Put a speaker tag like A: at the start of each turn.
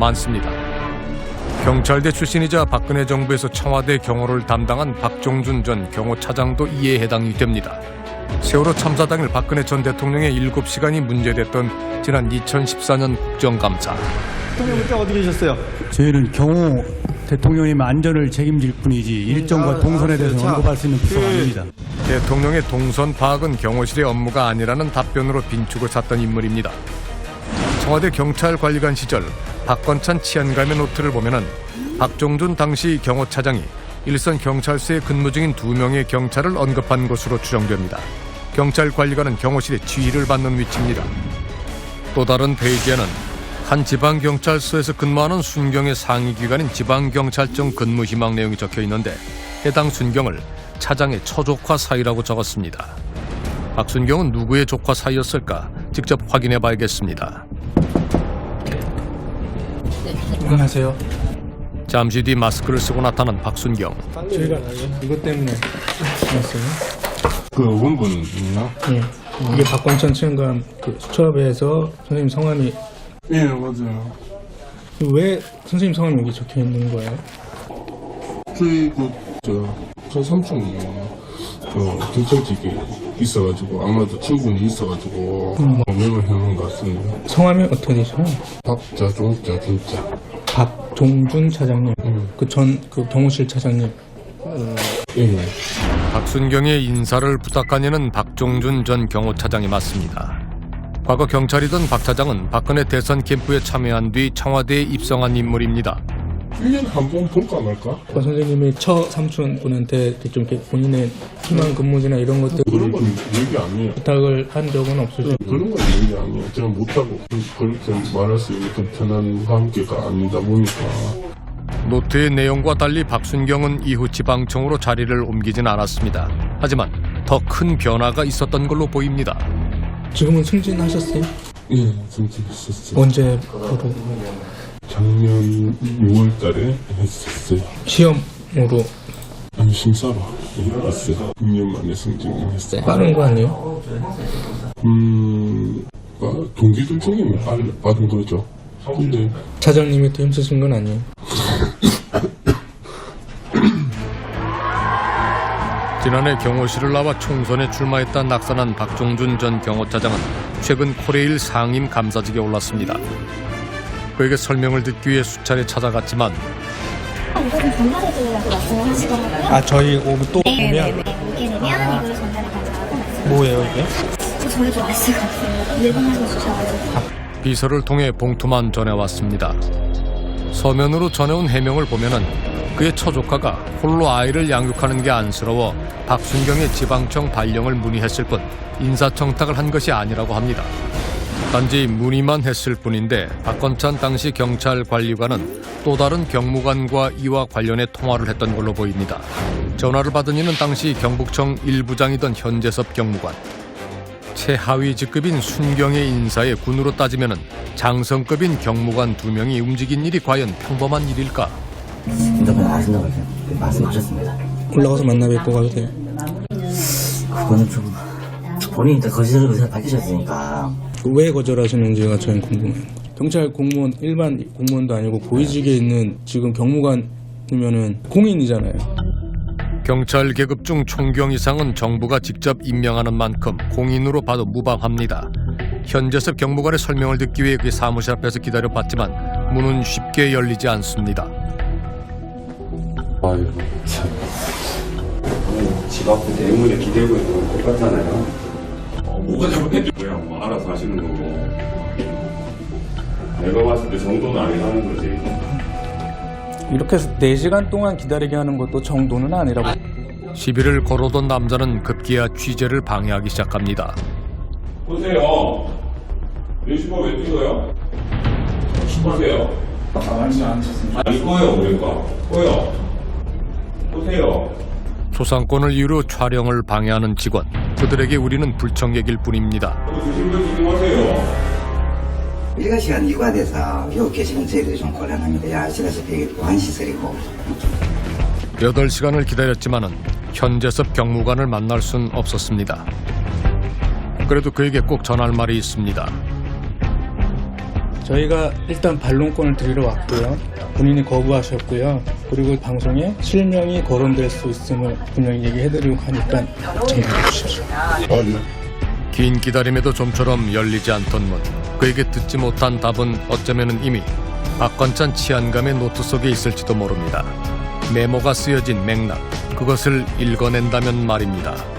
A: 많습니다. 경찰대 출신이자 박근혜 정부에서 청와대 경호를 담당한 박종준 전 경호차장도 이에 해당이 됩니다. 세월호 참사 당일 박근혜 전 대통령의 7시간이 문제됐던 지난 2014년 국정감사.
B: 대통령 그때 어디 계셨어요?
C: 저희는 경호 대통령님 안전을 책임질 뿐이지 일정과 동선에 대해서 언급할 수 있는 부서가 아닙니다.
A: 대통령의 동선 파악은 경호실의 업무가 아니라는 답변으로 빈축을 샀던 인물입니다. 청와대 경찰관리관 시절 박건찬 치안감의 노트를 보면은 박종준 당시 경호차장이 일선 경찰서에 근무 중인 2명의 경찰을 언급한 것으로 추정됩니다. 경찰관리관은 경호실의 지휘를 받는 위치입니다. 또 다른 페이지에는 한 지방경찰서에서 근무하는 순경의 상위기관인 지방경찰청 근무 희망 내용이 적혀 있는데 해당 순경을 차장의 처조카 사이라고 적었습니다. 박순경은 누구의 조카 사이였을까? 직접 확인해 봐야겠습니다.
D: 안녕하세요.
A: 잠시 뒤 마스크를 쓰고 나타난 박순경.
D: 저희가 이것 때문에 왔어요.
E: 그 원본 있나?
D: 예. 이게 박건찬 치안감 그 수첩에서 선생님 성함이
E: 예, 맞아요.
D: 왜 선생님 성함이 여기 적혀 있는 거예요?
E: 저희 저 삼촌이 경찰직에 있어가지고 아마도 친분이 있어가지고 명을 해놓은 것 같습니다.
D: 성함이 어떻게 되셔요?
E: 박자, 종자, 김자.
D: 박종준 차장님. 그 전 그 경호실 차장님.
E: 예.
A: 박순경의 인사를 부탁한 이는 박종준 전 경호차장이 맞습니다. 과거 경찰이던 박 차장은 박근혜 대선 캠프에 참여한 뒤 청와대에 입성한 인물입니다.
E: 1년에 한 번 볼까 말까?
D: 박 선생님이 처 삼촌분한테 좀 이렇게 본인의 희망 근무지나 이런 것들
E: 그런 건 얘기 아니에요.
D: 부탁을 한 적은 없으시죠?
E: 그런 건 얘기 아니에요. 제가 못하고 그렇게 말할 수 있는 그 편한 관계가 아니다 보니까.
A: 노트의 내용과 달리 박순경은 이후 지방청으로 자리를 옮기진 않았습니다. 하지만 더 큰 변화가 있었던 걸로 보입니다.
D: 지금은 승진하셨어요?
E: 예, 승진했었어요.
D: 언제부로?
E: 작년 6월 달에 했었어요.
D: 시험으로
E: 아니, 심사로 했어요. 2년 만에 승진을 했어요.
D: 빠른 거 아니에요?
E: 동기들 중에 빠른 거죠. 근데
D: 차장님이 또 힘쓰신 건 아니에요?
A: 지난해 경호실을 나와 총선에 출마했다 낙선한 박종준 전 경호차장은 최근 코레일 상임 감사직에 올랐습니다. 그에게 설명을 듣기 위해 수차례 찾아갔지만
F: 이거는 전달해드리려고 말씀을 하시더라고요.
D: 저희 또
F: 오게 되면 이걸 전달해 가지고
D: 뭐예요 이게?
F: 저희도 알 수가 없어요. 일본에서 주셔가지고.
A: 비서를 통해 봉투만 전해왔습니다. 서면으로 전해온 해명을 보면은 그의 처조카가 홀로 아이를 양육하는 게 안쓰러워 박순경의 지방청 발령을 문의했을 뿐 인사청탁을 한 것이 아니라고 합니다. 단지 문의만 했을 뿐인데 박건찬 당시 경찰관리관은 또 다른 경무관과 이와 관련해 통화를 했던 걸로 보입니다. 전화를 받은 이는 당시 경북청 1부장이던 현재섭 경무관. 최하위 직급인 순경의 인사에 군으로 따지면 장성급인 경무관 2명이 움직인 일이 과연 평범한 일일까?
G: 인터뷰 아신다고 말씀하셨습니다.
D: 올라가서 만나 뵙고 가도 돼요?
G: 그거는 좀 본인이 거짓을 의사 밝히셨으니까.
D: 왜 거절하시는지가 저는 궁금해요. 경찰 공무원, 일반 공무원도 아니고 고위직에 있는 지금 경무관이면은 공인이잖아요.
A: 경찰 계급 중 총경 이상은 정부가 직접 임명하는 만큼 공인으로 봐도 무방합니다. 현재섭 경무관의 설명을 듣기 위해 그 사무실 앞에서 기다려봤지만 문은 쉽게 열리지 않습니다.
H: 아유, 참. 집 앞에 대문에 기대고 있는 건 똑같잖아요. 뭐가 잘못했죠? 뭐 알아서 하시는 거고. 내가 봤을 때 정도는 아니라는 거지.
D: 이렇게 해서 4시간 동안 기다리게 하는 것도 정도는 아니라고.
A: 시비를 걸어둔 남자는 급기야 취재를 방해하기 시작합니다.
H: 보세요. 내 슈퍼 왜 찍어요? 보세요.
E: 알지 않으셨습니다.
H: 이거요, 우리가. 보여. 보세요.
A: 소상권을 이유로 촬영을 방해하는 직원. 그들에게 우리는 불청객일 뿐입니다.
H: 조심들 조심하세요.
G: 일과 시간 이과돼서 여기 계시면 저희들이 좀 곤란합니다. 야, 아시다시피 이게 보안시설이고.
A: 8시간을 기다렸지만은 현재섭 경무관을 만날 순 없었습니다. 그래도 그에게 꼭 전할 말이 있습니다.
D: 저희가 일단 반론권을 드리러 왔고요. 본인이 거부하셨고요. 그리고 방송에 실명이 거론될 수 있음을 분명히 얘기해드리고 하니까 정리해 주십시오.
A: 긴 기다림에도 좀처럼 열리지 않던 문. 그에게 듣지 못한 답은 어쩌면 이미 박건찬 치안감의 노트 속에 있을지도 모릅니다. 메모가 쓰여진 맥락, 그것을 읽어낸다면 말입니다.